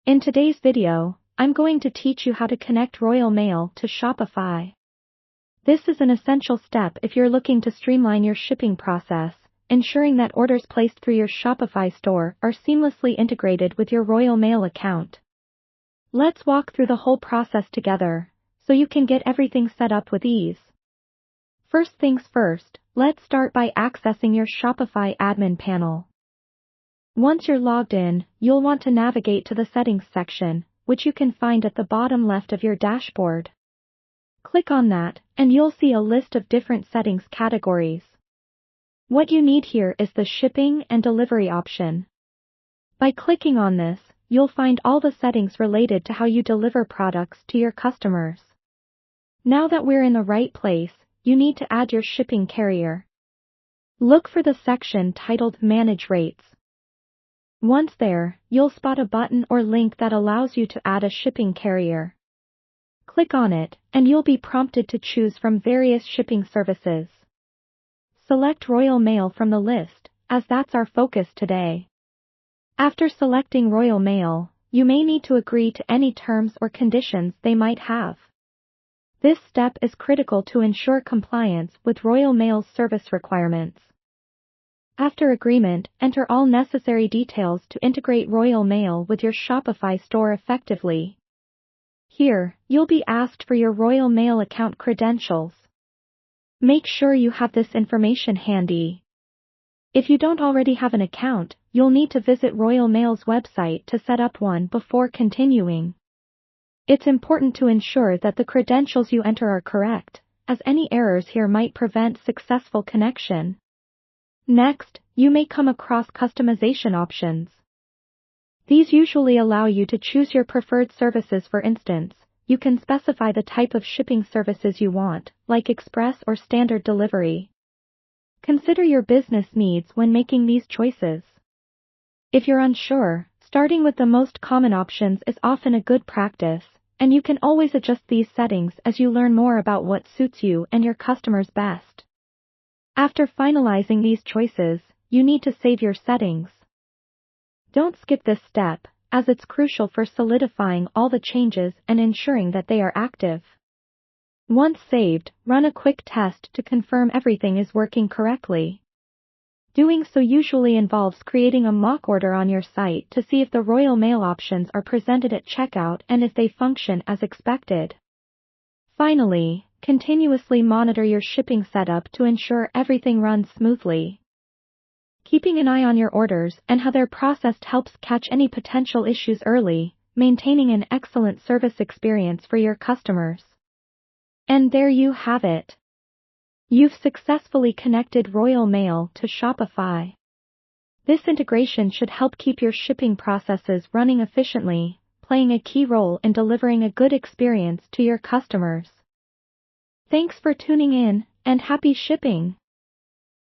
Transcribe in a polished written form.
In today's video, I'm going to teach you how to connect Royal Mail to Shopify. This is an essential step if you're looking to streamline your shipping process, ensuring that orders placed through your Shopify store are seamlessly integrated with your Royal Mail account. Let's walk through the whole process together, so you can get everything set up with ease. First things first, let's start by accessing your Shopify admin panel. Once you're logged in, you'll want to navigate to the Settings section, which you can find at the bottom left of your dashboard. Click on that, and you'll see a list of different settings categories. What you need here is the Shipping and Delivery option. By clicking on this, you'll find all the settings related to how you deliver products to your customers. Now that we're in the right place, you need to add your shipping carrier. Look for the section titled Manage Rates. Once there, you'll spot a button or link that allows you to add a shipping carrier. Click on it, and you'll be prompted to choose from various shipping services. Select Royal Mail from the list, as that's our focus today. After selecting Royal Mail, you may need to agree to any terms or conditions they might have. This step is critical to ensure compliance with Royal Mail's service requirements. After agreement, enter all necessary details to integrate Royal Mail with your Shopify store effectively. Here, you'll be asked for your Royal Mail account credentials. Make sure you have this information handy. If you don't already have an account, you'll need to visit Royal Mail's website to set up one before continuing. It's important to ensure that the credentials you enter are correct, as any errors here might prevent successful connection. Next, you may come across customization options. These usually allow you to choose your preferred services. For instance, you can specify the type of shipping services you want, like express or standard delivery. Consider your business needs when making these choices. If you're unsure, starting with the most common options is often a good practice, and you can always adjust these settings as you learn more about what suits you and your customers best. After finalizing these choices, you need to save your settings. Don't skip this step, as it's crucial for solidifying all the changes and ensuring that they are active. Once saved, run a quick test to confirm everything is working correctly. Doing so usually involves creating a mock order on your site to see if the Royal Mail options are presented at checkout and if they function as expected. Finally, continuously monitor your shipping setup to ensure everything runs smoothly. Keeping an eye on your orders and how they're processed helps catch any potential issues early, maintaining an excellent service experience for your customers. And there you have it. You've successfully connected Royal Mail to Shopify. This integration should help keep your shipping processes running efficiently, playing a key role in delivering a good experience to your customers. Thanks for tuning in, and happy shipping!